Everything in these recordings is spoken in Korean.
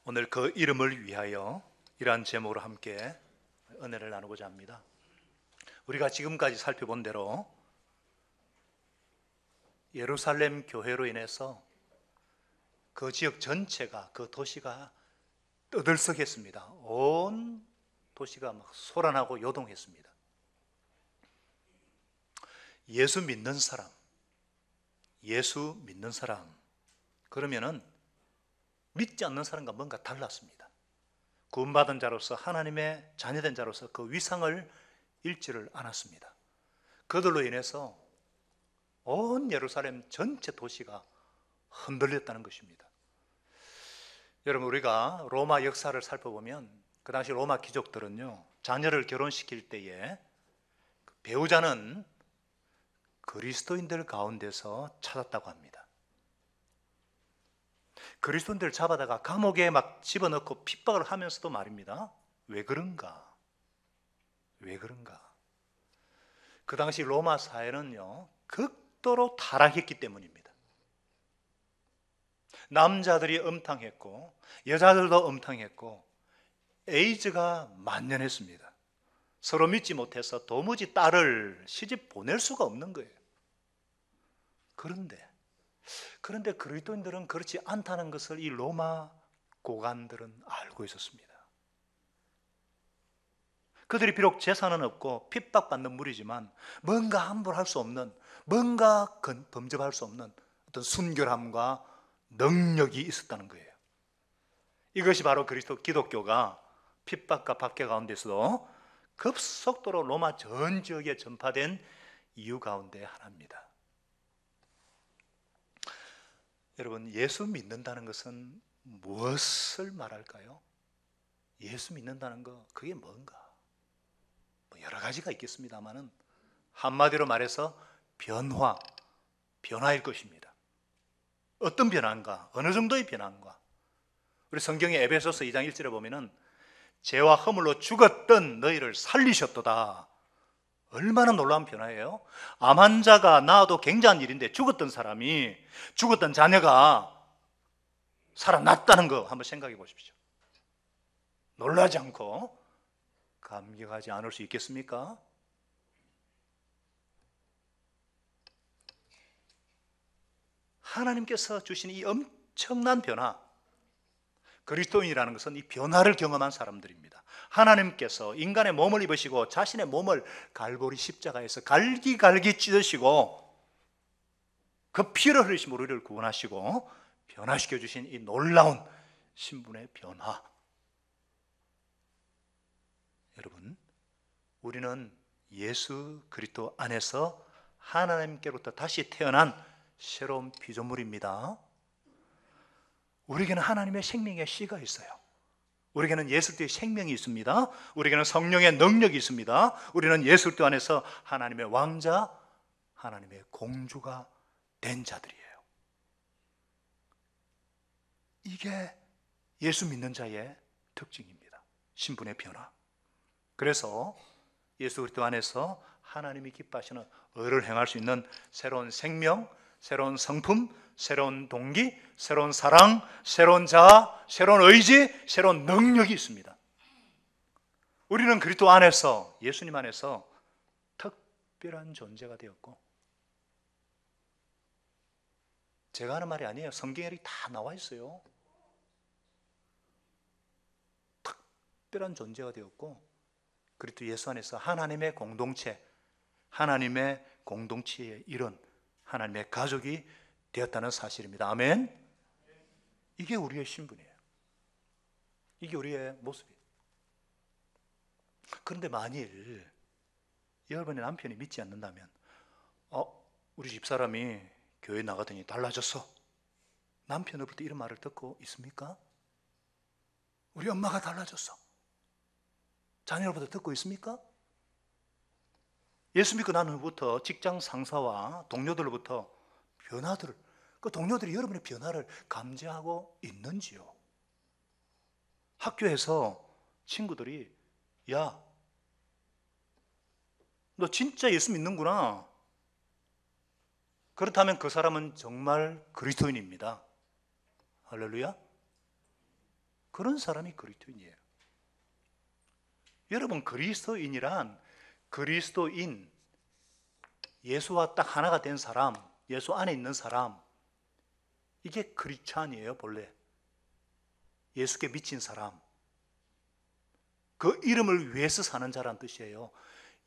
오늘 그 이름을 위하여 이러한 제목으로 함께 은혜를 나누고자 합니다. 우리가 지금까지 살펴본 대로 예루살렘 교회로 인해서 그 지역 전체가, 그 도시가 떠들썩했습니다. 온 도시가 막 소란하고 요동했습니다. 예수 믿는 사람 그러면은 믿지 않는 사람과 뭔가 달랐습니다. 구원받은 자로서, 하나님의 자녀된 자로서 그 위상을 잃지를 않았습니다. 그들로 인해서 온 예루살렘 전체 도시가 흔들렸다는 것입니다. 여러분, 우리가 로마 역사를 살펴보면 그 당시 로마 귀족들은요, 자녀를 결혼시킬 때에 배우자는 그리스도인들 가운데서 찾았다고 합니다. 그리스도인들을 잡아다가 감옥에 막 집어넣고 핍박을 하면서도 말입니다. 왜 그런가? 그 당시 로마 사회는요, 극도로 타락했기 때문입니다. 남자들이 음탕했고 여자들도 음탕했고 에이즈가 만연했습니다. 서로 믿지 못해서 도무지 딸을 시집 보낼 수가 없는 거예요. 그런데 그리스도인들은 그렇지 않다는 것을 이 로마 고관들은 알고 있었습니다. 그들이 비록 재산은 없고 핍박받는 무리지만 뭔가 함부로 할 수 없는, 뭔가 범접할 수 없는 어떤 순결함과 능력이 있었다는 거예요. 이것이 바로 기독교가 핍박과 박해 가운데서도 급속도로 로마 전 지역에 전파된 이유 가운데 하나입니다. 여러분, 예수 믿는다는 것은 무엇을 말할까요? 예수 믿는다는 거, 그게 뭔가? 여러 가지가 있겠습니다만은 한마디로 말해서 변화일 것입니다. 어떤 변화인가? 어느 정도의 변화인가? 우리 성경의 에베소서 2장 1절에 보면은 죄와 허물로 죽었던 너희를 살리셨도다. 얼마나 놀라운 변화예요. 암 환자가 나아도 굉장한 일인데 죽었던 자녀가 살아났다는 거 한번 생각해 보십시오. 놀라지 않고 감격하지 않을 수 있겠습니까? 하나님께서 주신 이 엄청난 변화, 그리스도인이라는 것은 이 변화를 경험한 사람들입니다. 하나님께서 인간의 몸을 입으시고 자신의 몸을 갈보리 십자가에서 갈기갈기 찢으시고 그 피를 흘리심으로 우리를 구원하시고 변화시켜 주신 이 놀라운 신분의 변화. 여러분, 우리는 예수 그리스도 안에서 하나님께로부터 다시 태어난 새로운 피조물입니다. 우리에게는 하나님의 생명의 씨가 있어요. 우리에게는 예수 그리스도의 생명이 있습니다. 우리에게는 성령의 능력이 있습니다. 우리는 예수 그리스도 안에서 하나님의 왕자, 하나님의 공주가 된 자들이에요. 이게 예수 믿는 자의 특징입니다. 신분의 변화. 그래서 예수 그리스도 안에서 하나님이 기뻐하시는 의를 행할 수 있는 새로운 생명, 새로운 성품, 새로운 동기, 새로운 사랑, 새로운 자아, 새로운 의지, 새로운 능력이 있습니다. 우리는 그리스도 안에서, 예수님 안에서 특별한 존재가 되었고, 제가 하는 말이 아니에요. 성경에 다 나와 있어요. 특별한 존재가 되었고, 그리스도 예수 안에서 하나님의 공동체의 일원, 하나님의 가족이 되었다는 사실입니다. 아멘. 이게 우리의 신분이에요. 이게 우리의 모습이에요. 그런데 만일 여러분의 남편이 믿지 않는다면, 우리 집사람이 교회 나가더니 달라졌어. 남편으로부터 이런 말을 듣고 있습니까? 우리 엄마가 달라졌어. 자녀로부터 듣고 있습니까? 예수 믿고 난 후부터 직장 상사와 동료들로부터 그 동료들이 여러분의 변화를 감지하고 있는지요? 학교에서 친구들이, 야, 너 진짜 예수 믿는구나. 그렇다면 그 사람은 정말 그리스도인입니다. 할렐루야. 그런 사람이 그리스도인이에요. 여러분, 그리스도인이란 그리스도인, 예수와 딱 하나가 된 사람, 예수 안에 있는 사람, 이게 크리스찬이에요. 본래 예수께 미친 사람, 그 이름을 위해서 사는 자란 뜻이에요.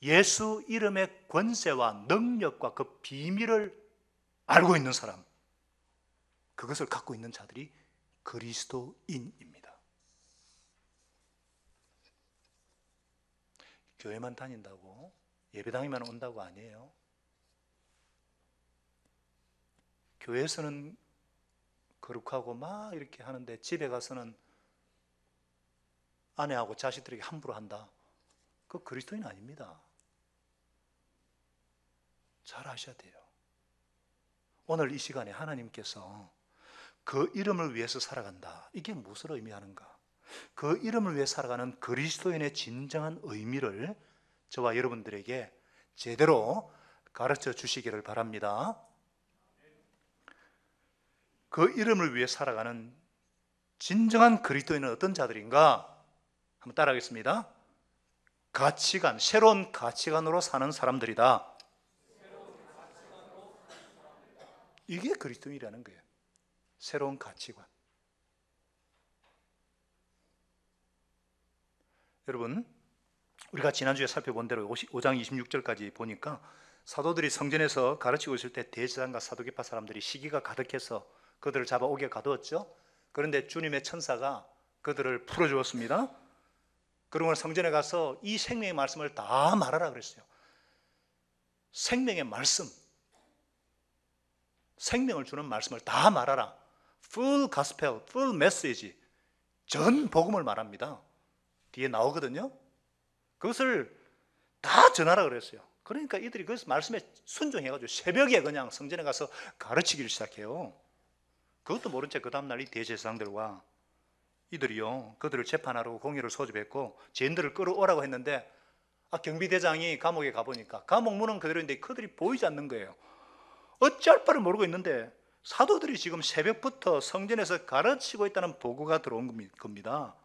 예수 이름의 권세와 능력과 그 비밀을 알고 있는 사람, 그것을 갖고 있는 자들이 그리스도인입니다. 교회만 다닌다고, 예배당에만 온다고 아니에요. 교회에서는 거룩하고 막 이렇게 하는데 집에 가서는 아내하고 자식들에게 함부로 한다. 그거 그리스도인 아닙니다. 잘 아셔야 돼요. 오늘 이 시간에 하나님께서 그 이름을 위해서 살아간다. 이게 무엇을 의미하는가? 그 이름을 위해 살아가는 그리스도인의 진정한 의미를 저와 여러분들에게 제대로 가르쳐 주시기를 바랍니다. 그 이름을 위해 살아가는 진정한 그리스도인은 어떤 자들인가? 한번 따라하겠습니다. 가치관, 새로운 가치관으로 사는 사람들이다. 이게 그리스도인이라는 거예요. 새로운 가치관. 여러분, 우리가 지난주에 살펴본 대로 5장 26절까지 보니까 사도들이 성전에서 가르치고 있을 때 대제사장과 사두개파 사람들이 시기가 가득해서 그들을 잡아 옥에 가두었죠. 그런데 주님의 천사가 그들을 풀어주었습니다. 그러면 성전에 가서 이 생명의 말씀을 다 말하라 그랬어요. 생명의 말씀, 생명을 주는 말씀을 다 말하라. Full gospel, full message, 전 복음을 말합니다. 뒤에 나오거든요. 그것을 다 전하라 그랬어요. 그러니까 이들이 그 말씀에 순종해가지고 새벽에 그냥 성전에 가서 가르치기를 시작해요. 그것도 모른 채 그 다음날 이 대제사장들과 이들이요, 그들을 재판하라고 공의를 소집했고 죄인들을 끌어오라고 했는데 경비대장이 감옥에 가보니까 감옥 문은 그대로인데 그들이 보이지 않는 거예요. 어찌할 바를 모르고 있는데 사도들이 지금 새벽부터 성전에서 가르치고 있다는 보고가 들어온 겁니다.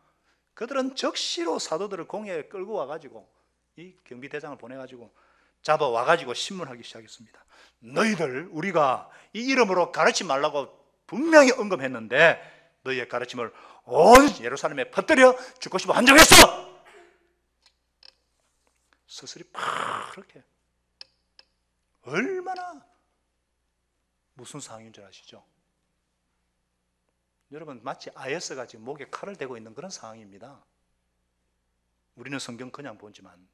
그들은 적시로 사도들을 공회에 끌고 와가지고 이 경비대장을 보내가지고 잡아와가지고 신문하기 시작했습니다. 너희들 우리가 이 이름으로 가르치지 말라고 분명히 언급했는데 너희의 가르침을 온 예루살렘에 퍼뜨려 죽고 싶어 한정했어. 서슬이 파랗게. 얼마나 무슨 상황인 줄 아시죠? 여러분, 마치 아예스가 지금 목에 칼을 대고 있는 그런 상황입니다. 우리는 성경 그냥 보지만,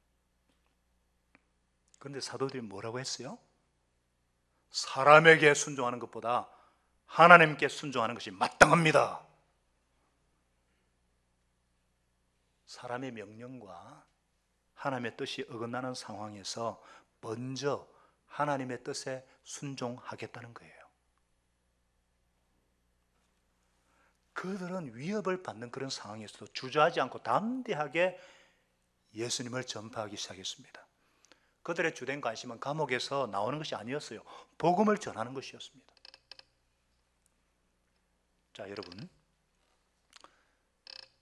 그런데 사도들이 뭐라고 했어요? 사람에게 순종하는 것보다 하나님께 순종하는 것이 마땅합니다. 사람의 명령과 하나님의 뜻이 어긋나는 상황에서 먼저 하나님의 뜻에 순종하겠다는 거예요. 그들은 위협을 받는 그런 상황에서도 주저하지 않고 담대하게 예수님을 전파하기 시작했습니다. 그들의 주된 관심은 감옥에서 나오는 것이 아니었어요. 복음을 전하는 것이었습니다. 자, 여러분,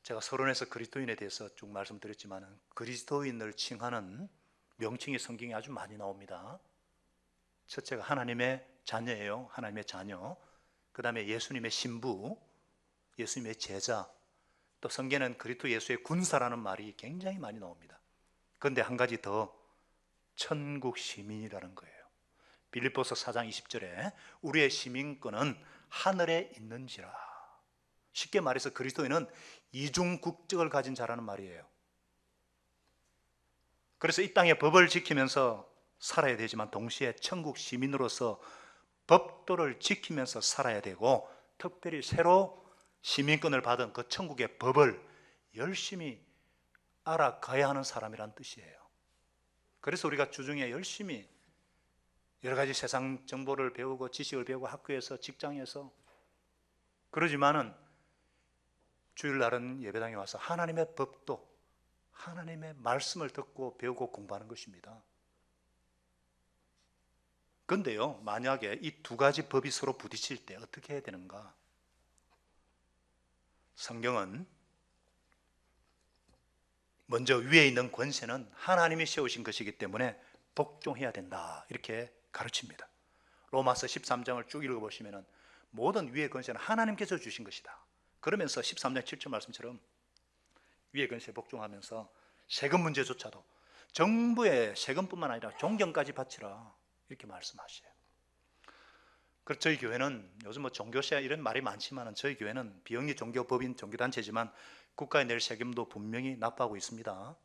제가 서론에서 그리스도인에 대해서 쭉 말씀드렸지만 그리스도인을 칭하는 명칭이 성경에 아주 많이 나옵니다. 첫째가 하나님의 자녀예요. 하나님의 자녀. 그 다음에 예수님의 신부, 예수님의 제자, 또 성경에는 그리스도 예수의 군사라는 말이 굉장히 많이 나옵니다. 그런데 한 가지 더, 천국 시민이라는 거예요. 빌립보서 4장 20절에 우리의 시민권은 하늘에 있는지라. 쉽게 말해서 그리스도인은 이중 국적을 가진 자라는 말이에요. 그래서 이 땅의 법을 지키면서 살아야 되지만 동시에 천국 시민으로서 법도를 지키면서 살아야 되고, 특별히 새로 시민권을 받은 그 천국의 법을 열심히 알아가야 하는 사람이란 뜻이에요. 그래서 우리가 주중에 열심히 여러 가지 세상 정보를 배우고 지식을 배우고 학교에서 직장에서, 그러지만은 주일날은 예배당에 와서 하나님의 법도, 하나님의 말씀을 듣고 배우고 공부하는 것입니다. 그런데요, 만약에 이 두 가지 법이 서로 부딪힐 때 어떻게 해야 되는가? 성경은 먼저 위에 있는 권세는 하나님이 세우신 것이기 때문에 복종해야 된다, 이렇게 가르칩니다. 로마서 13장을 쭉 읽어보시면 모든 위의 권세는 하나님께서 주신 것이다. 그러면서 13장 7절 말씀처럼 위의 권세에 복종하면서 세금 문제조차도 정부의 세금뿐만 아니라 존경까지 바치라, 이렇게 말씀하셔요. 그래서 저희 교회는 요즘 뭐 종교세 이런 말이 많지만 저희 교회는 비영리 종교법인 종교단체지만 국가에 낼 세금도 분명히 납부하고 있습니다.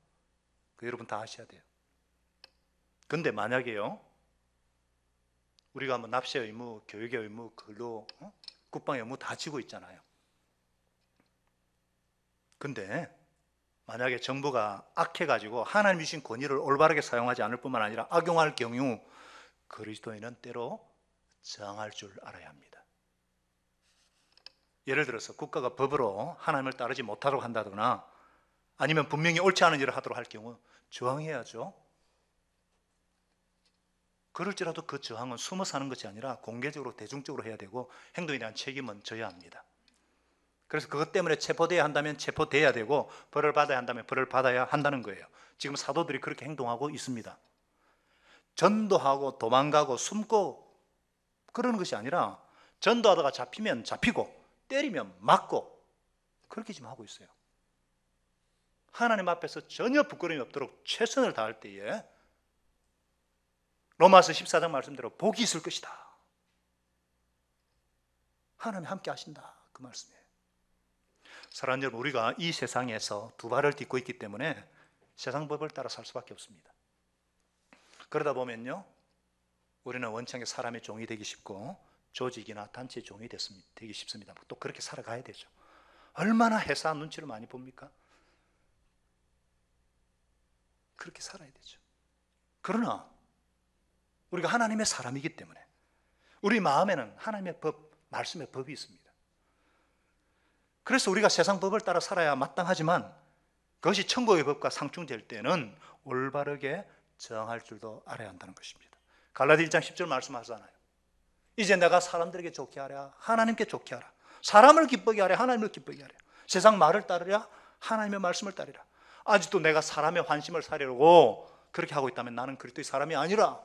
그 여러분 다 아셔야 돼요. 근데 만약에요, 우리가 뭐 납세 의무, 교육의 의무, 근로, 국방의 의무 다 지고 있잖아요. 근데 만약에 정부가 악해가지고 하나님이 주신 권위를 올바르게 사용하지 않을 뿐만 아니라 악용할 경우 그리스도인은 때로 저항할 줄 알아야 합니다. 예를 들어서 국가가 법으로 하나님을 따르지 못하도록 한다거나 아니면 분명히 옳지 않은 일을 하도록 할 경우 저항해야죠. 그럴지라도 그 저항은 숨어 사는 것이 아니라 공개적으로 대중적으로 해야 되고 행동에 대한 책임은 져야 합니다. 그래서 그것 때문에 체포돼야 한다면 체포돼야 되고 벌을 받아야 한다면 벌을 받아야 한다는 거예요. 지금 사도들이 그렇게 행동하고 있습니다. 전도하고 도망가고 숨고 그러는 것이 아니라 전도하다가 잡히면 잡히고 때리면 맞고 그렇게 지금 하고 있어요. 하나님 앞에서 전혀 부끄러움이 없도록 최선을 다할 때에 로마서 14장 말씀대로 복이 있을 것이다. 하나님 함께 하신다, 그 말씀이에요. 사랑하는 여러분, 우리가 이 세상에서 두 발을 딛고 있기 때문에 세상 법을 따라 살 수밖에 없습니다. 그러다 보면요, 우리는 원창에 사람의 종이 되기 쉽고 조직이나 단체의 종이 되기 쉽습니다. 또 그렇게 살아가야 되죠. 얼마나 회사 눈치를 많이 봅니까? 그렇게 살아야 되죠. 그러나 우리가 하나님의 사람이기 때문에 우리 마음에는 하나님의 법, 말씀의 법이 있습니다. 그래서 우리가 세상 법을 따라 살아야 마땅하지만 그것이 천국의 법과 상충될 때는 올바르게 저항할 줄도 알아야 한다는 것입니다. 갈라디 1장 10절 말씀하잖아요. 이제 내가 사람들에게 좋게 하랴 하나님께 좋게 하라. 사람을 기쁘게 하랴 하나님을 기쁘게 하랴. 세상 말을 따르랴 하나님의 말씀을 따르라. 아직도 내가 사람의 환심을 사려고 그렇게 하고 있다면 나는 그리스도의 사람이 아니라.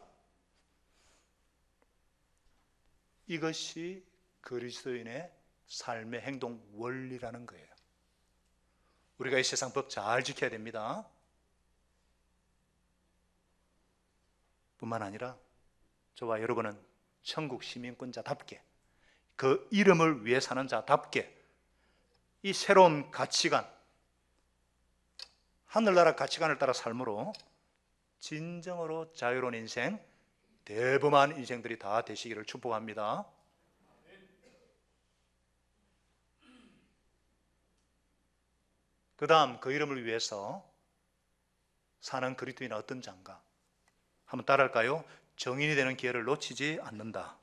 이것이 그리스도인의 삶의 행동 원리라는 거예요. 우리가 이 세상 법 잘 지켜야 됩니다. 뿐만 아니라 저와 여러분은 천국 시민권자답게 그 이름을 위해 사는 자답게 이 새로운 가치관, 하늘나라 가치관을 따라 삶으로 진정으로 자유로운 인생, 대범한 인생들이 다 되시기를 축복합니다. 그 다음 그 이름을 위해서 사는 그리스도인은 어떤 자인가? 한번 따라할까요? 정인이 되는 기회를 놓치지 않는다.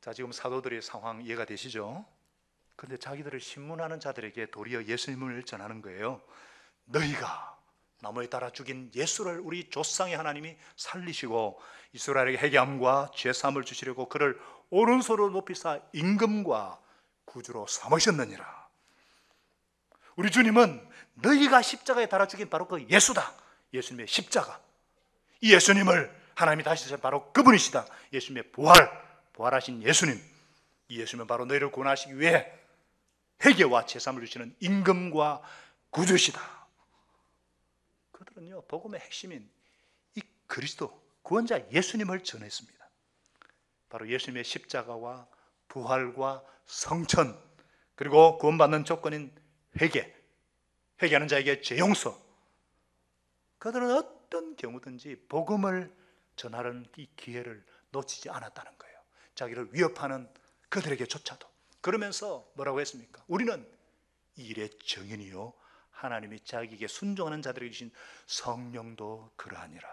자, 지금 사도들의 상황 이해가 되시죠? 그런데 자기들을 신문하는 자들에게 도리어 예수님을 전하는 거예요. 너희가 나무에 달아 죽인 예수를 우리 조상의 하나님이 살리시고 이스라엘에게 회개함과 죄사함을 주시려고 그를 오른손으로 높이사 임금과 구주로 삼으셨느니라. 우리 주님은 너희가 십자가에 달아 죽인 바로 그 예수다. 예수님의 십자가. 이 예수님을 하나님이 다시 주신 바로 그분이시다. 예수님의 부활하신 예수님. 이 예수님은 바로 너희를 구원하시기 위해 회개와 제사함을 주시는 임금과 구주시다. 그들은요, 복음의 핵심인 이 그리스도 구원자 예수님을 전했습니다. 바로 예수님의 십자가와 부활과 성천, 그리고 구원받는 조건인 회개하는 자에게 죄 용서. 그들은 어떤 경우든지 복음을 전하는 이 기회를 놓치지 않았다는 거예요. 자기를 위협하는 그들에게조차도. 그러면서 뭐라고 했습니까? 우리는 이 일의 정인이요 하나님이 자기에게 순종하는 자들에게 주신 성령도 그러하니라.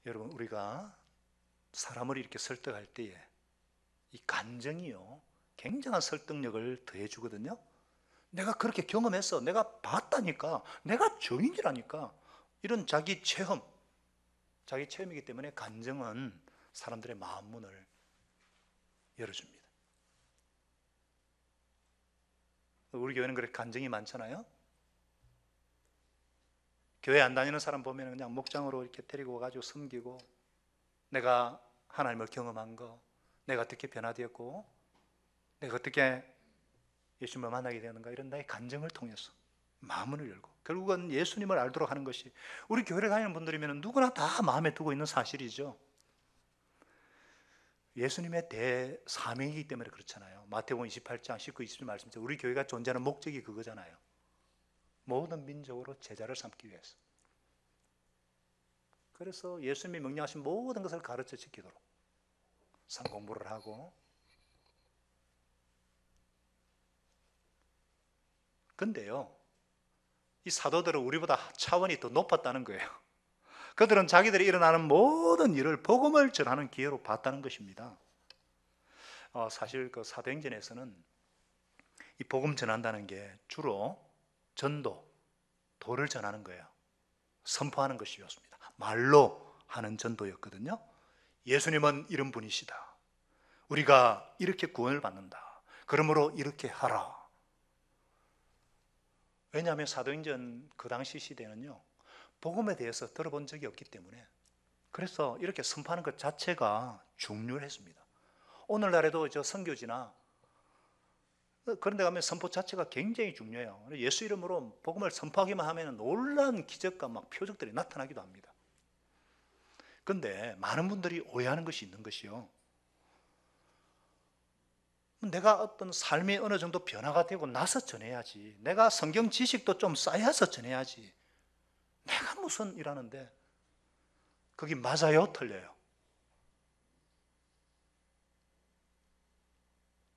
여러분, 우리가 사람을 이렇게 설득할 때에 이 감정이요 굉장한 설득력을 더해주거든요. 내가 그렇게 경험했어, 내가 봤다니까, 내가 정인이라니까, 이런 자기 체험이기 때문에 감정은 사람들의 마음 문을 열어줍니다. 우리 교회는 그렇게 간증이 많잖아요. 교회 안 다니는 사람 보면 그냥 목장으로 이렇게 데리고 와가지고 섬기고, 내가 하나님을 경험한 거, 내가 어떻게 변화되었고, 내가 어떻게 예수님을 만나게 되는가, 이런 나의 간증을 통해서 마음을 열고, 결국은 예수님을 알도록 하는 것이, 우리 교회를 다니는 분들이면 누구나 다 마음에 두고 있는 사실이죠. 예수님의 대사명이기 때문에 그렇잖아요. 마태복음 28장 19, 20절 말씀처럼 우리 교회가 존재하는 목적이 그거잖아요. 모든 민족으로 제자를 삼기 위해서. 그래서 예수님이 명령하신 모든 것을 가르쳐 지키도록 성공부를 하고, 근데요, 이 사도들은 우리보다 차원이 더 높았다는 거예요. 그들은 자기들이 일어나는 모든 일을 복음을 전하는 기회로 봤다는 것입니다. 사실 그 사도행전에서는 이 복음 전한다는 게 주로 전도, 도를 전하는 거예요. 선포하는 것이었습니다. 말로 하는 전도였거든요. 예수님은 이런 분이시다. 우리가 이렇게 구원을 받는다. 그러므로 이렇게 하라. 왜냐하면 사도행전 그 당시 시대는요, 복음에 대해서 들어본 적이 없기 때문에, 그래서 이렇게 선포하는 것 자체가 중요했습니다. 오늘날에도 저 선교지나 그런 데 가면 선포 자체가 굉장히 중요해요. 예수 이름으로 복음을 선포하기만 하면 놀라운 기적과 막 표적들이 나타나기도 합니다. 그런데 많은 분들이 오해하는 것이 있는 것이요, 내가 어떤 삶이 어느 정도 변화가 되고 나서 전해야지, 내가 성경 지식도 좀 쌓여서 전해야지, 내가 무슨 이라는데, 그게 맞아요? 틀려요?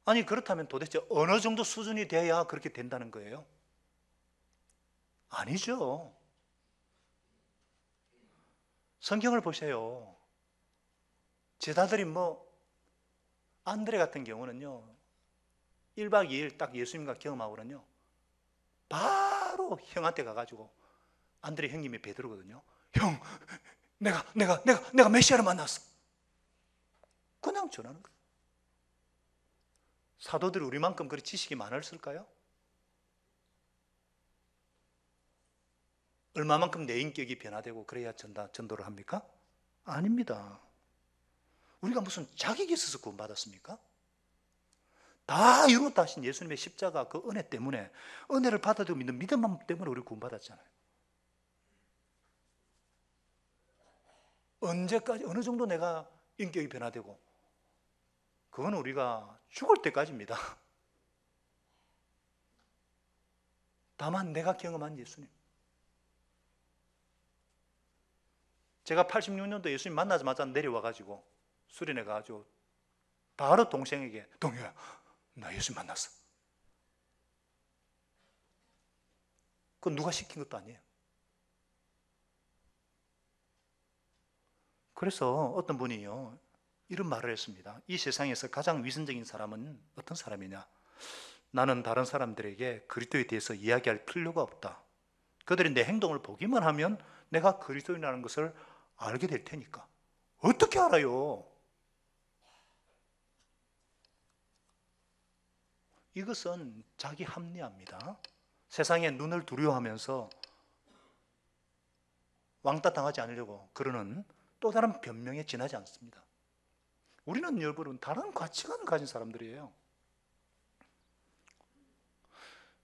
아니, 그렇다면 도대체 어느 정도 수준이 돼야 그렇게 된다는 거예요? 아니죠. 성경을 보세요. 제자들이 안드레 같은 경우는요, 1박 2일 딱 예수님과 경험하고는요, 바로 형한테 가가지고, 안드레 형님이 베드로거든요. 형, 내가 메시아를 만났어. 그냥 전하는 거예요. 사도들이 우리만큼 그리 지식이 많았을까요? 얼마만큼 내 인격이 변화되고 그래야 전도를 합니까? 아닙니다. 우리가 무슨 자격이 있어서 구원받았습니까? 다 이루었다 하신 예수님의 십자가 그 은혜 때문에, 은혜를 받아들이고 믿는 믿음 때문에 우리 구원받았잖아요. 언제까지, 어느 정도 내가 인격이 변화되고, 그건 우리가 죽을 때까지입니다. 다만 내가 경험한 예수님. 제가 86년도 예수님 만나자마자 내려와가지고 수련회 가가지고 바로 동생에게, 동료야, 나 예수 만났어. 그건 누가 시킨 것도 아니에요. 그래서 어떤 분이요, 이런 말을 했습니다. 이 세상에서 가장 위선적인 사람은 어떤 사람이냐? 나는 다른 사람들에게 그리스도에 대해서 이야기할 필요가 없다. 그들이 내 행동을 보기만 하면 내가 그리스도인이라는 것을 알게 될 테니까. 어떻게 알아요? 이것은 자기 합리화입니다. 세상에 눈을 두려워하면서 왕따 당하지 않으려고 그러는 또 다른 변명에 지나지 않습니다. 우리는 여러분 다른 가치관을 가진 사람들이에요.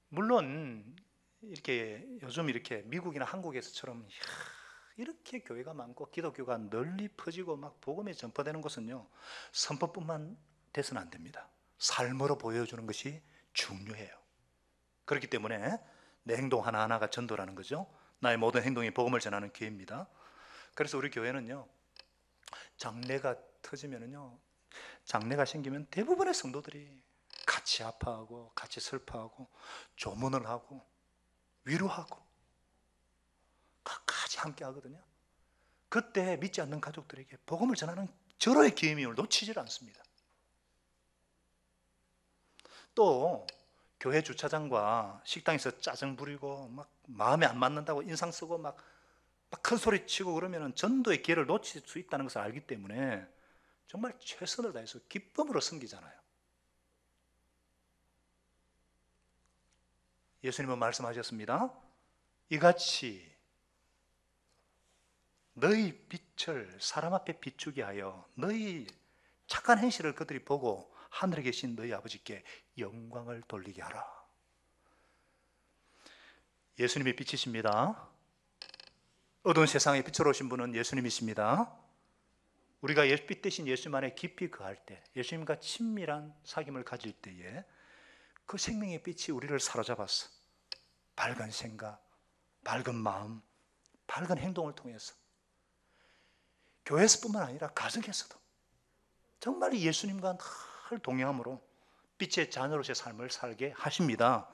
물론 이렇게 요즘 이렇게 미국이나 한국에서처럼 이렇게 교회가 많고 기독교가 널리 퍼지고 막 복음이 전파되는 곳은요, 선포뿐만 돼서는 안 됩니다. 삶으로 보여주는 것이 중요해요. 그렇기 때문에 내 행동 하나하나가 전도라는 거죠. 나의 모든 행동이 복음을 전하는 기회입니다. 그래서 우리 교회는요, 장례가 터지면은요, 장례가 생기면 대부분의 성도들이 같이 아파하고 같이 슬퍼하고 조문을 하고 위로하고 끝까지 함께 하거든요. 그때 믿지 않는 가족들에게 복음을 전하는 절호의 기회임을 놓치질 않습니다. 또 교회 주차장과 식당에서 짜증 부리고 막 마음에 안 맞는다고 인상 쓰고 막 큰 소리 치고 그러면 전도의 기회를 놓칠 수 있다는 것을 알기 때문에 정말 최선을 다해서 기쁨으로 섬기잖아요. 예수님은 말씀하셨습니다. 이같이 너희 빛을 사람 앞에 비추게 하여 너희 착한 행실을 그들이 보고 하늘에 계신 너희 아버지께 영광을 돌리게 하라. 예수님이 빛이십니다. 어두운 세상에 빛으로 오신 분은 예수님이십니다. 우리가 빛 대신 예수님 안에 깊이 거할 때, 예수님과 친밀한 사귐을 가질 때에 그 생명의 빛이 우리를 사로잡아서 밝은 생각, 밝은 마음, 밝은 행동을 통해서 교회에서뿐만 아니라 가정에서도 정말 예수님과 늘 동행함으로 빛의 자녀로서의 삶을 살게 하십니다.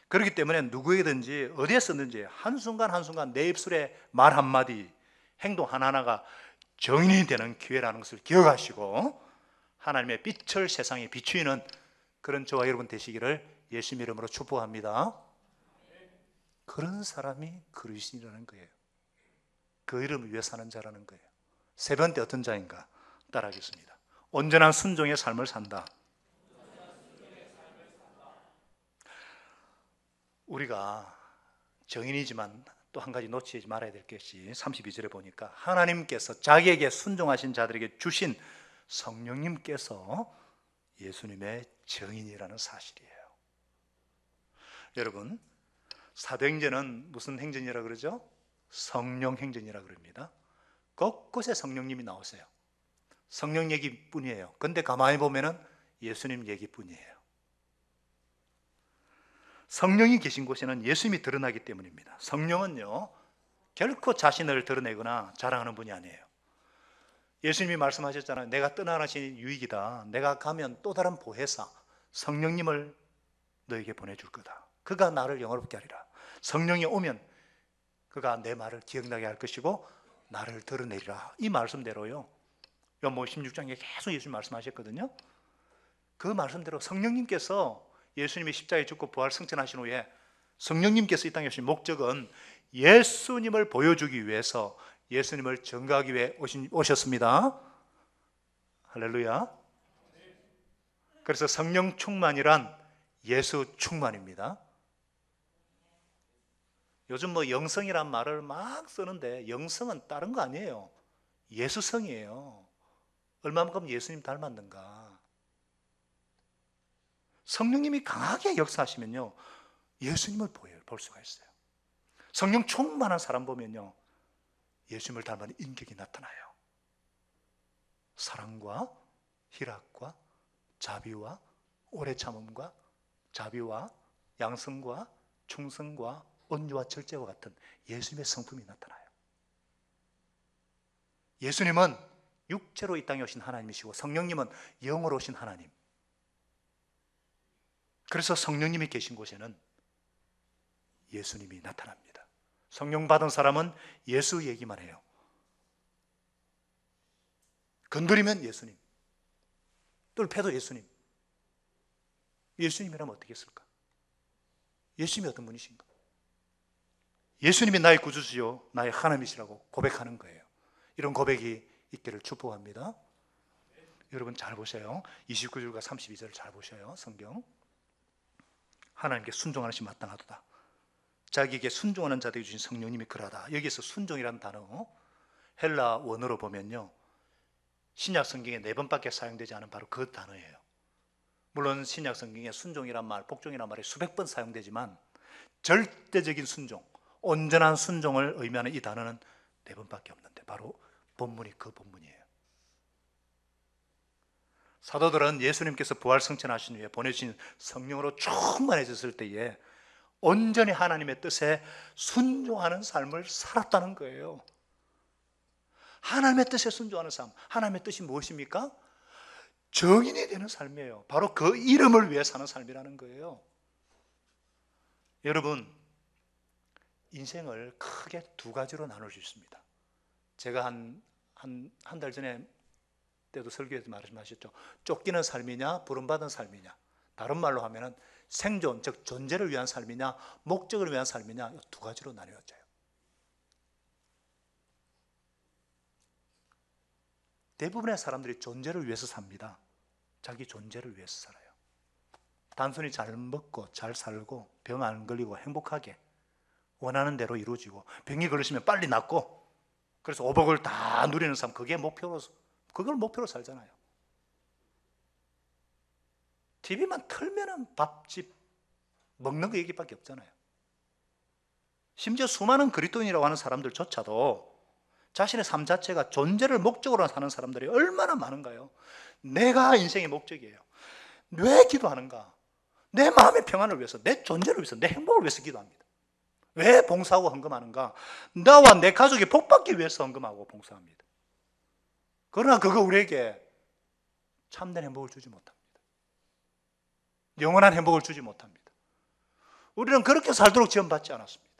그렇기 때문에 누구에게든지 어디에서든지 한순간 한순간 내 입술의 말 한마디, 행동 하나하나가 정인이 되는 기회라는 것을 기억하시고 하나님의 빛을 세상에 비추이는 그런 저와 여러분 되시기를 예수님 이름으로 축복합니다. 그런 사람이 그리스도인이라는 거예요. 그 이름을 위해 사는 자라는 거예요. 세 번째 어떤 자인가 따라하겠습니다. 온전한 순종의 삶을 산다. 우리가 정인이지만 또 한 가지 놓치지 말아야 될 것이 32절에 보니까 하나님께서 자기에게 순종하신 자들에게 주신 성령님께서 예수님의 정인이라는 사실이에요. 여러분, 사도행전은 무슨 행전이라 그러죠? 성령 행전이라 그럽니다. 곳곳에 성령님이 나오세요. 성령 얘기뿐이에요. 근데 가만히 보면은 예수님 얘기뿐이에요. 성령이 계신 곳에는 예수님이 드러나기 때문입니다. 성령은요, 결코 자신을 드러내거나 자랑하는 분이 아니에요. 예수님이 말씀하셨잖아요. 내가 떠나가신 유익이다. 내가 가면 또 다른 보혜사 성령님을 너에게 보내줄 거다. 그가 나를 영화롭게 하리라. 성령이 오면 그가 내 말을 기억나게 할 것이고 나를 드러내리라. 이 말씀대로요, 요한복음 16장에 계속 예수님 말씀하셨거든요. 그 말씀대로 성령님께서 예수님이 십자가에 죽고 부활 승천하신 후에 성령님께서 이 땅에 오신 목적은 예수님을 보여주기 위해서, 예수님을 증거하기 위해 오셨습니다. 할렐루야. 그래서 성령 충만이란 예수 충만입니다. 요즘 뭐 영성이란 말을 막 쓰는데 영성은 다른 거 아니에요. 예수성이에요. 얼마만큼 예수님 닮았는가. 성령님이 강하게 역사하시면요, 예수님을 볼 수가 있어요. 성령 충만한 사람 보면요, 예수님을 닮은 인격이 나타나요. 사랑과 희락과 자비와 오래 참음과 자비와 양성과 충성과 온유와 절제와 같은 예수님의 성품이 나타나요. 예수님은 육체로 이 땅에 오신 하나님이시고 성령님은 영으로 오신 하나님. 그래서 성령님이 계신 곳에는 예수님이 나타납니다. 성령 받은 사람은 예수 얘기만 해요. 건드리면 예수님, 뚫패도 예수님. 예수님이라면 어떻게 했을까? 예수님이 어떤 분이신가? 예수님이 나의 구주시요 나의 하나님이시라고 고백하는 거예요. 이런 고백이 있기를 축복합니다. 여러분 잘 보세요. 29절과 32절을 잘 보셔요. 성경. 하나님께 순종하는 것이 마땅하도다. 자기에게 순종하는 자들에게 주신 성령님이 그러하다. 여기서 순종이라는 단어 헬라 원어로 보면요, 신약 성경에 4번밖에 사용되지 않은 바로 그 단어예요. 물론 신약 성경에 순종이란 말, 복종이란 말이 수백 번 사용되지만 절대적인 순종, 온전한 순종을 의미하는 이 단어는 4번밖에 없는데 바로 본문이 그 본문이에요. 사도들은 예수님께서 부활 승천하신 후에 보내주신 성령으로 충만해졌을 때에 온전히 하나님의 뜻에 순종하는 삶을 살았다는 거예요. 하나님의 뜻에 순종하는 삶, 하나님의 뜻이 무엇입니까? 정인이 되는 삶이에요. 바로 그 이름을 위해 사는 삶이라는 거예요. 여러분, 인생을 크게 2가지로 나눌 수 있습니다. 제가 한 달 전에 때도 설교에서 말씀하셨죠. 쫓기는 삶이냐 부름받은 삶이냐. 다른 말로 하면은 생존, 즉 존재를 위한 삶이냐 목적을 위한 삶이냐, 이 2가지로 나뉘어져요. 대부분의 사람들이 존재를 위해서 삽니다. 자기 존재를 위해서 살아요. 단순히 잘 먹고 잘 살고 병 안 걸리고 행복하게 원하는 대로 이루어지고, 병이 걸리시면 빨리 낫고, 그래서 오복을 다 누리는 삶, 그걸 목표로 살잖아요. TV만 틀면은 밥집 먹는 거 얘기밖에 없잖아요. 심지어 수많은 그리스도인이라고 하는 사람들조차도 자신의 삶 자체가 존재를 목적으로 사는 사람들이 얼마나 많은가요? 내가 인생의 목적이에요. 왜 기도하는가? 내 마음의 평안을 위해서, 내 존재를 위해서, 내 행복을 위해서 기도합니다. 왜 봉사하고 헌금하는가? 나와 내 가족이 복받기 위해서 헌금하고 봉사합니다. 그러나 그거 우리에게 참된 행복을 주지 못합니다. 영원한 행복을 주지 못합니다. 우리는 그렇게 살도록 지원받지 않았습니다.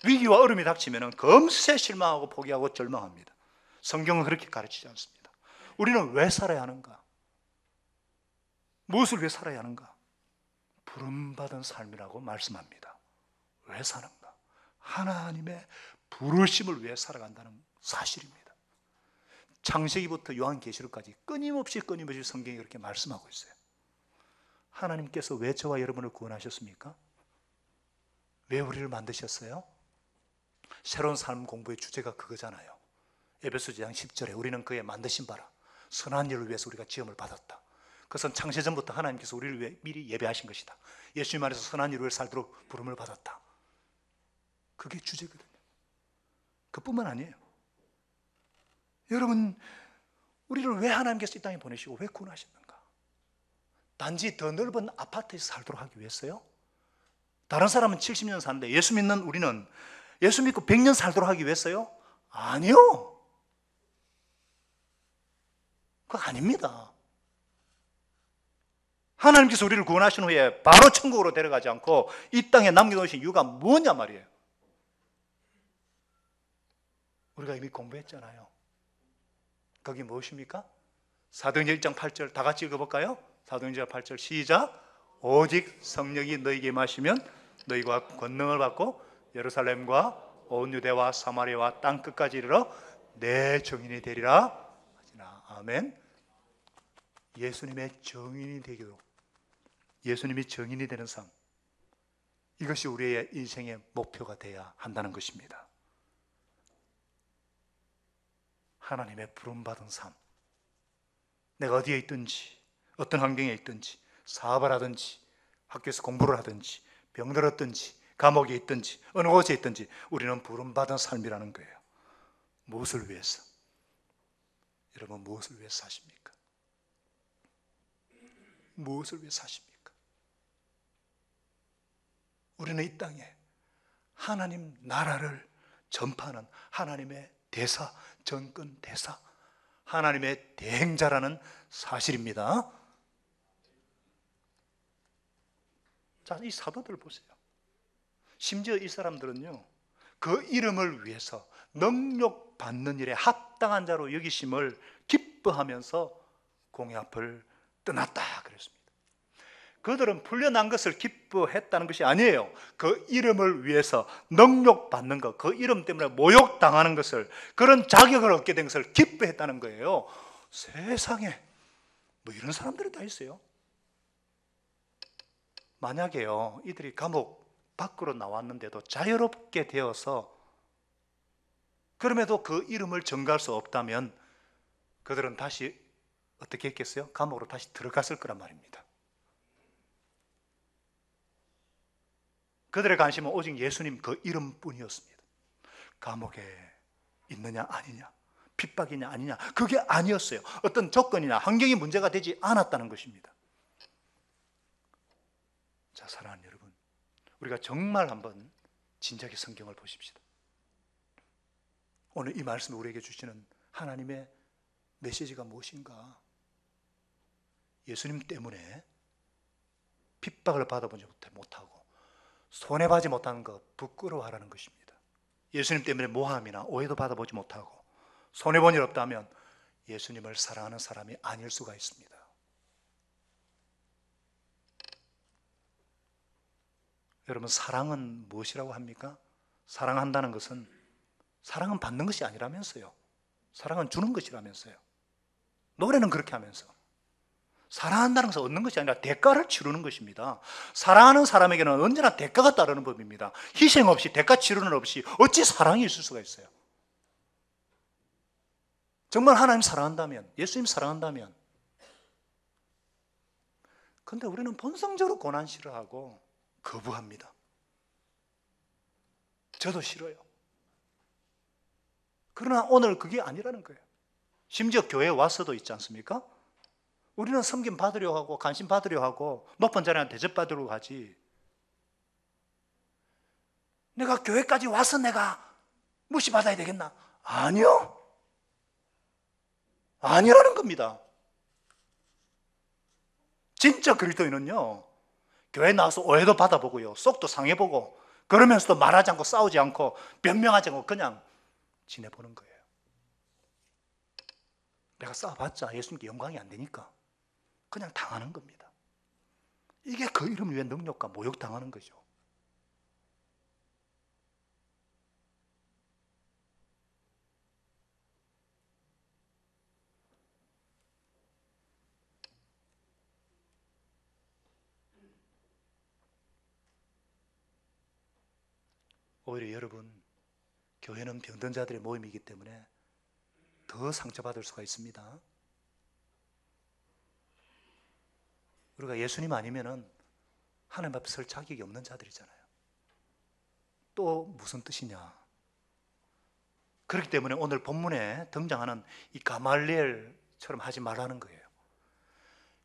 위기와 어려움이 닥치면 금세 실망하고 포기하고 절망합니다. 성경은 그렇게 가르치지 않습니다. 우리는 왜 살아야 하는가? 무엇을 위해 살아야 하는가? 부름받은 삶이라고 말씀합니다. 왜 사는가? 하나님의 부르심을 위해 살아간다는 사실입니다. 창세기부터 요한계시록까지 끊임없이 성경이 그렇게 말씀하고 있어요. 하나님께서 왜 저와 여러분을 구원하셨습니까? 왜 우리를 만드셨어요? 새로운 삶 공부의 주제가 그거잖아요. 에베소서 2장 10절에 우리는 그의 만드신 바라 선한 일을 위해서 우리가 지음을 받았다. 그것은 창세전부터 하나님께서 우리를 위해 미리 예배하신 것이다. 예수님 안에서 선한 일을 살도록 부름을 받았다. 그게 주제거든요. 그뿐만 아니에요. 여러분, 우리를 왜 하나님께서 이 땅에 보내시고 왜 구원하셨는가? 단지 더 넓은 아파트에서 살도록 하기 위해서요? 다른 사람은 70년 사는데 예수 믿는 우리는 예수 믿고 100년 살도록 하기 위해서요? 아니요. 그거 아닙니다. 하나님께서 우리를 구원하신 후에 바로 천국으로 데려가지 않고 이 땅에 남겨놓으신 이유가 뭐냐 말이에요. 우리가 이미 공부했잖아요. 거기 무엇입니까? 사도행전 1장 8절 다 같이 읽어볼까요? 사도행전 8절 시작. 오직 성령이 너희에게 임하시면 너희가 권능을 받고 예루살렘과 온 유대와 사마리아와 땅 끝까지 이르러 내 증인이 되리라 하시나. 아멘. 예수님의 증인이 되기로, 예수님이 증인이 되는 삶, 이것이 우리의 인생의 목표가 되어야 한다는 것입니다. 하나님의 부름받은 삶, 내가 어디에 있든지 어떤 환경에 있든지 사업을 하든지 학교에서 공부를 하든지 병들었든지 감옥에 있든지 어느 곳에 있든지 우리는 부름받은 삶이라는 거예요. 무엇을 위해서? 여러분, 무엇을 위해서 사십니까? 무엇을 위해서 사십니까? 우리는 이 땅에 하나님 나라를 전파하는 하나님의 대사, 정권 대사, 하나님의 대행자라는 사실입니다. 자, 이 사도들 보세요. 심지어 이 사람들은요, 그 이름을 위해서 능력 받는 일에 합당한 자로 여기심을 기뻐하면서 공의 앞을 떠났다 그랬습니다. 그들은 풀려난 것을 기뻐했다는 것이 아니에요. 그 이름을 위해서 능력 받는 것, 그 이름 때문에 모욕당하는 것을, 그런 자격을 얻게 된 것을 기뻐했다는 거예요. 세상에 뭐 이런 사람들이 다 있어요. 만약에요, 이들이 감옥 밖으로 나왔는데도 자유롭게 되어서 그럼에도 그 이름을 전가할 수 없다면 그들은 다시 어떻게 했겠어요? 감옥으로 다시 들어갔을 거란 말입니다. 그들의 관심은 오직 예수님 그 이름뿐이었습니다. 감옥에 있느냐 아니냐, 핍박이냐 아니냐, 그게 아니었어요. 어떤 조건이나 환경이 문제가 되지 않았다는 것입니다. 자, 사랑하는 여러분, 우리가 정말 한번 진작에 성경을 보십시다. 오늘 이 말씀이 우리에게 주시는 하나님의 메시지가 무엇인가? 예수님 때문에 핍박을 받아보지 못하고 손해받지 못하는 것 부끄러워하라는 것입니다. 예수님 때문에 모함이나 오해도 받아보지 못하고 손해본 일 없다면 예수님을 사랑하는 사람이 아닐 수가 있습니다. 여러분, 사랑은 무엇이라고 합니까? 사랑한다는 것은, 사랑은 받는 것이 아니라면서요. 사랑은 주는 것이라면서요. 노래는 그렇게 하면서 사랑한다는 것은 얻는 것이 아니라 대가를 치르는 것입니다. 사랑하는 사람에게는 언제나 대가가 따르는 법입니다. 희생 없이 대가 치르는 없이 어찌 사랑이 있을 수가 있어요? 정말 하나님 사랑한다면, 예수님 사랑한다면. 근데 우리는 본성적으로 고난 싫어하고 거부합니다. 저도 싫어요. 그러나 오늘 그게 아니라는 거예요. 심지어 교회에 와서도 있지 않습니까? 우리는 섬김 받으려 하고 관심 받으려 하고 높은 자리에 대접 받으려고 하지. 내가 교회까지 와서 내가 무시받아야 되겠나? 아니요. 아니라는 겁니다. 진짜 그리스도인은요, 교회 나와서 오해도 받아보고요, 속도 상해보고, 그러면서도 말하지 않고 싸우지 않고 변명하지 않고 그냥 지내보는 거예요. 내가 싸워봤자 예수님께 영광이 안 되니까 그냥 당하는 겁니다. 이게 그 이름 위에 능력과 모욕당하는 거죠. 오히려 여러분, 교회는 병든 자들의 모임이기 때문에 더 상처받을 수가 있습니다. 우리가 예수님 아니면은 하나님 앞에 설 자격이 없는 자들이잖아요. 또 무슨 뜻이냐? 그렇기 때문에 오늘 본문에 등장하는 이 가말리엘처럼 하지 말라는 거예요.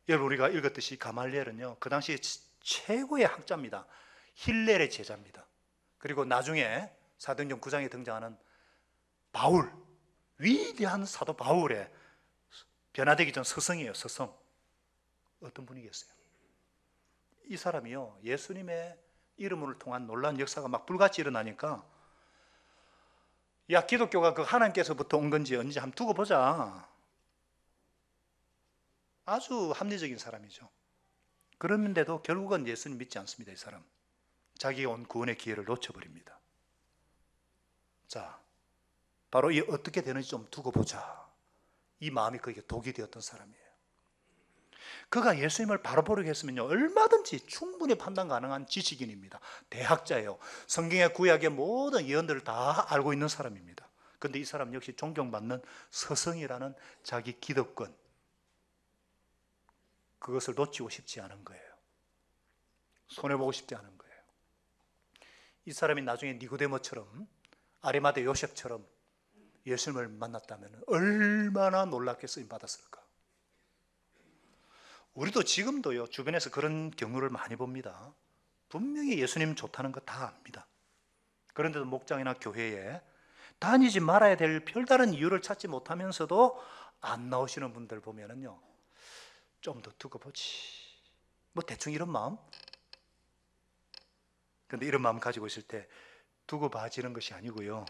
여러분, 우리가 읽었듯이 가말리엘은요, 그 당시 최고의 학자입니다. 힐렐의 제자입니다. 그리고 나중에 사도행전 9장에 등장하는 바울, 위대한 사도 바울의 변화되기 전 서성이에요. 서성. 어떤 분이겠어요? 이 사람이요, 예수님의 이름을 통한 놀라운 역사가 막 불같이 일어나니까, 야, 기독교가 그 하나님께서부터 온 건지 언제 한번 두고 보자. 아주 합리적인 사람이죠. 그런데도 결국은 예수님 믿지 않습니다. 이 사람 자기가 온 구원의 기회를 놓쳐버립니다. 자, 바로 이 어떻게 되는지 좀 두고 보자. 이 마음이 그에게 독이 되었던 사람이에요. 그가 예수님을 바로 보려고 했으면요, 얼마든지 충분히 판단 가능한 지식인입니다. 대학자예요. 성경의 구약의 모든 예언들을 다 알고 있는 사람입니다. 그런데 이 사람 역시 존경받는 서성이라는 자기 기득권, 그것을 놓치고 싶지 않은 거예요. 손해보고 싶지 않은 거예요. 이 사람이 나중에 니고데모처럼, 아리마대 요셉처럼 예수님을 만났다면 얼마나 놀랍게 쓰임받았을까. 우리도 지금도요, 주변에서 그런 경우를 많이 봅니다. 분명히 예수님 좋다는 거 다 압니다. 그런데도 목장이나 교회에 다니지 말아야 될 별다른 이유를 찾지 못하면서도 안 나오시는 분들 보면은요, 좀 더 두고 보지. 뭐 대충 이런 마음? 근데 이런 마음 가지고 있을 때 두고 봐지는 것이 아니고요,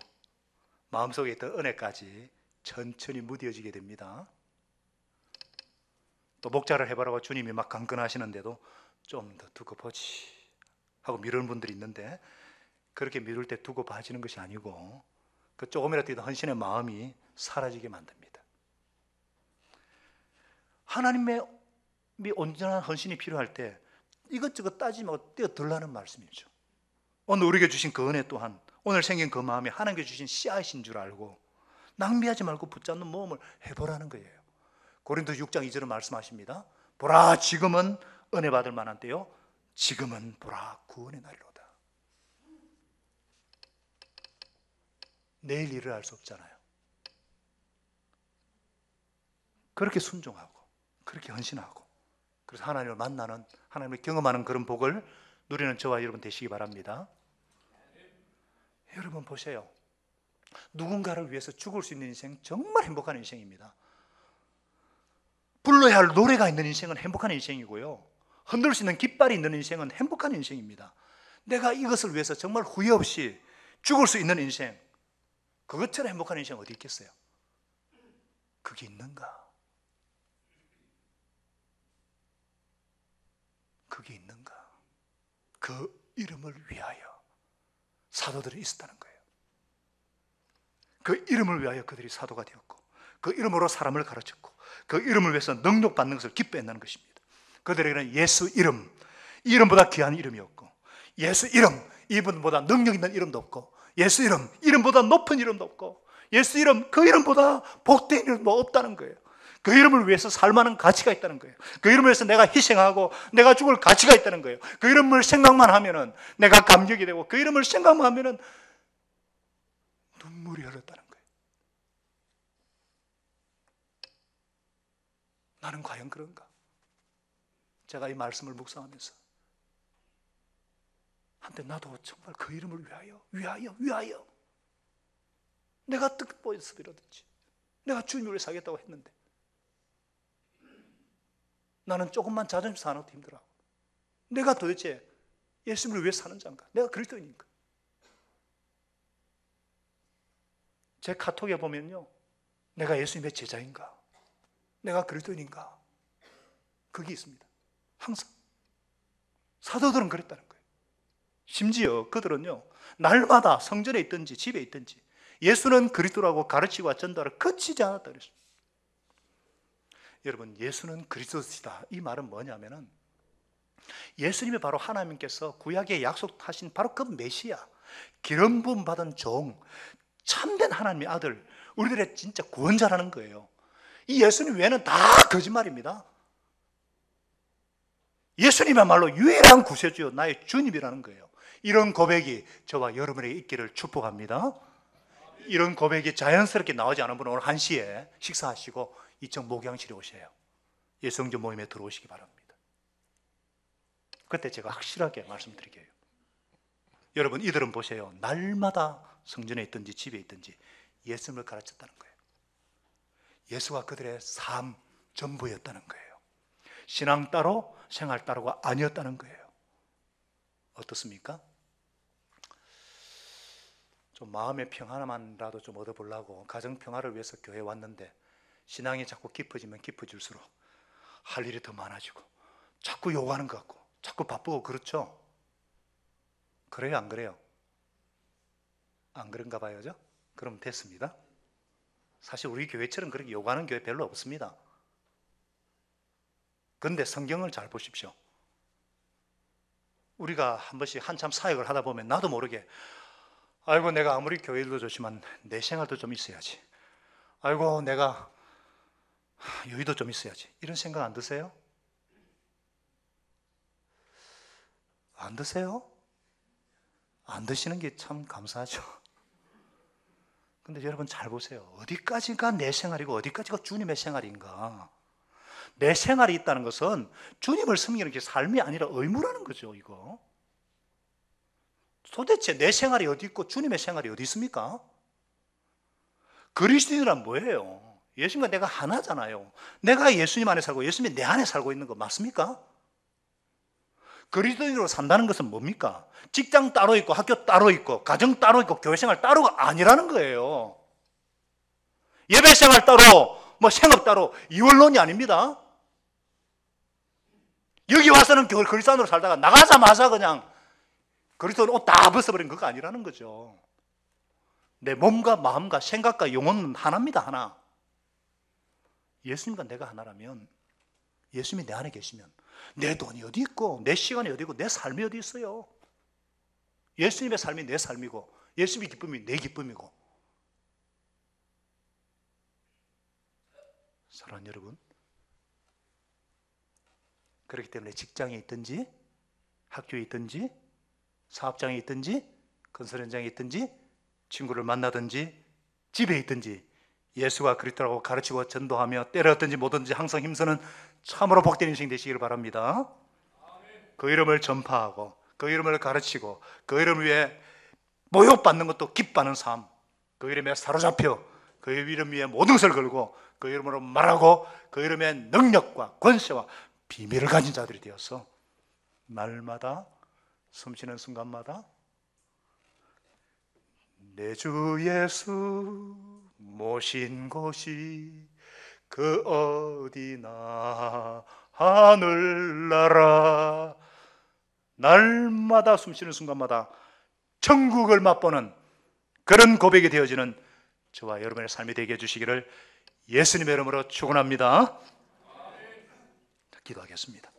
마음속에 있던 은혜까지 천천히 무뎌지게 됩니다. 또 목자를 해보라고 주님이 막 강권하시는데도 좀 더 두고 보지 하고 미루는 분들이 있는데, 그렇게 미룰 때 두고 봐지는 것이 아니고 그 조금이라도 뛰던 헌신의 마음이 사라지게 만듭니다. 하나님의 온전한 헌신이 필요할 때 이것저것 따지지 말고 뛰어들라는 말씀이죠. 오늘 우리에게 주신 그 은혜 또한, 오늘 생긴 그 마음이 하나님께 주신 씨앗인 줄 알고 낭비하지 말고 붙잡는 모험을 해보라는 거예요. 고린도서 6장 2절은 말씀하십니다. 보라, 지금은 은혜 받을 만한 때요, 지금은 보라, 구원의 날이로다. 내일 일을 알 수 없잖아요. 그렇게 순종하고 그렇게 헌신하고, 그래서 하나님을 만나는, 하나님을 경험하는 그런 복을 누리는 저와 여러분 되시기 바랍니다. 여러분 보세요. 누군가를 위해서 죽을 수 있는 인생, 정말 행복한 인생입니다. 불러야 할 노래가 있는 인생은 행복한 인생이고요, 흔들 수 있는 깃발이 있는 인생은 행복한 인생입니다. 내가 이것을 위해서 정말 후회 없이 죽을 수 있는 인생, 그것처럼 행복한 인생 어디 있겠어요? 그게 있는가? 그게 있는가? 그 이름을 위하여 사도들이 있었다는 거예요. 그 이름을 위하여 그들이 사도가 되었고, 그 이름으로 사람을 가르쳤고, 그 이름을 위해서 능력받는 것을 기뻐했다는 것입니다. 그들에게는 예수 이름, 이름보다 귀한 이름이 없고, 예수 이름, 이분보다 능력 있는 이름도 없고, 예수 이름, 이름보다 높은 이름도 없고, 예수 이름, 그 이름보다 복된 이름도 없다는 거예요. 그 이름을 위해서 살만한 가치가 있다는 거예요. 그 이름을 위해서 내가 희생하고 내가 죽을 가치가 있다는 거예요. 그 이름을 생각만 하면은 내가 감격이 되고, 그 이름을 생각만 하면은 눈물이 흘렀다는 거예요. 나는 과연 그런가? 제가 이 말씀을 묵상하면서 한때 나도 정말 그 이름을 위하여 내가 뜻보였으리라든지 내가 주님을 위해 살겠다고 했는데 나는 조금만 자존심 사는 것도 힘들어. 내가 도대체 예수님을 위해 사는 자인가? 내가 그리스도인인가? 제 카톡에 보면요, 내가 예수님의 제자인가? 내가 그리스도인인가? 그게 있습니다. 항상 사도들은 그랬다는 거예요. 심지어 그들은요, 날마다 성전에 있든지 집에 있든지 예수는 그리스도라고 가르치고 전도하러 그치지 않았다 그랬습니다. 여러분, 예수는 그리스도시다, 이 말은 뭐냐면은 예수님이 바로 하나님께서 구약에 약속하신 바로 그 메시아, 기름 부음 받은 종, 참된 하나님의 아들, 우리들의 진짜 구원자라는 거예요. 이 예수님 외에는 다 거짓말입니다. 예수님이야말로 유일한 구세주요, 나의 주님이라는 거예요. 이런 고백이 저와 여러분에게 있기를 축복합니다. 이런 고백이 자연스럽게 나오지 않은 분은 오늘 1시에 식사하시고 이쪽 목양실에 오셔요. 예성전 모임에 들어오시기 바랍니다. 그때 제가 확실하게 말씀드릴게요. 여러분, 이들은 보세요. 날마다 성전에 있든지 집에 있든지 예수님을 가르쳤다는 거예요. 예수가 그들의 삶 전부였다는 거예요. 신앙 따로 생활 따로가 아니었다는 거예요. 어떻습니까? 좀 마음의 평화만이라도 좀 얻어보려고 가정 평화를 위해서 교회에 왔는데 신앙이 자꾸 깊어지면 깊어질수록 할 일이 더 많아지고 자꾸 요구하는 것 같고 자꾸 바쁘고, 그렇죠? 그래요, 안 그래요? 안 그런가 봐요. 그럼 됐습니다. 사실 우리 교회처럼 그렇게 요구하는 교회 별로 없습니다. 그런데 성경을 잘 보십시오. 우리가 한 번씩 한참 사역을 하다 보면 나도 모르게, 아이고 내가 아무리 교회도 좋지만 내 생활도 좀 있어야지, 아이고 내가 여유도 좀 있어야지, 이런 생각 안 드세요? 안 드세요? 안 드시는 게 참 감사하죠. 근데 여러분 잘 보세요. 어디까지가 내 생활이고 어디까지가 주님의 생활인가? 내 생활이 있다는 것은 주님을 섬기는 게 삶이 아니라 의무라는 거죠. 이거 도대체 내 생활이 어디 있고 주님의 생활이 어디 있습니까? 그리스도인이란 뭐예요? 예수님과 내가 하나잖아요. 내가 예수님 안에 살고 예수님이 내 안에 살고 있는 거 맞습니까? 그리스도인으로 산다는 것은 뭡니까? 직장 따로 있고 학교 따로 있고 가정 따로 있고 교회 생활 따로가 아니라는 거예요. 예배 생활 따로 뭐 생업 따로, 이원론이 아닙니다. 여기 와서는 그리스도인으로 살다가 나가자마자 그냥 그리스도인 옷 다 벗어버린 그거 아니라는 거죠. 내 몸과 마음과 생각과 영혼은 하나입니다. 하나. 예수님과 내가 하나라면, 예수님이 내 안에 계시면 내 돈이 어디 있고 내 시간이 어디 있고 내 삶이 어디 있어요? 예수님의 삶이 내 삶이고 예수님의 기쁨이 내 기쁨이고. 사랑하는 여러분, 그렇기 때문에 직장에 있든지 학교에 있든지 사업장에 있든지 건설 현장에 있든지 친구를 만나든지 집에 있든지 예수가 그리스도라고 가르치고 전도하며 때렸든지 뭐든지 항상 힘쓰는 참으로 복된 인생 되시기를 바랍니다. 그 이름을 전파하고 그 이름을 가르치고 그 이름 위에 모욕받는 것도 기뻐하는 삶, 그 이름에 사로잡혀 그 이름 위에 모든 것을 걸고 그 이름으로 말하고 그 이름의 능력과 권세와 비밀을 가진 자들이 되어서 날마다 숨쉬는 순간마다 내 주 예수 모신 곳이 그 어디나 하늘나라, 날마다 숨쉬는 순간마다 천국을 맛보는 그런 고백이 되어지는 저와 여러분의 삶이 되게 해주시기를 예수님의 이름으로 축원합니다. 기도하겠습니다.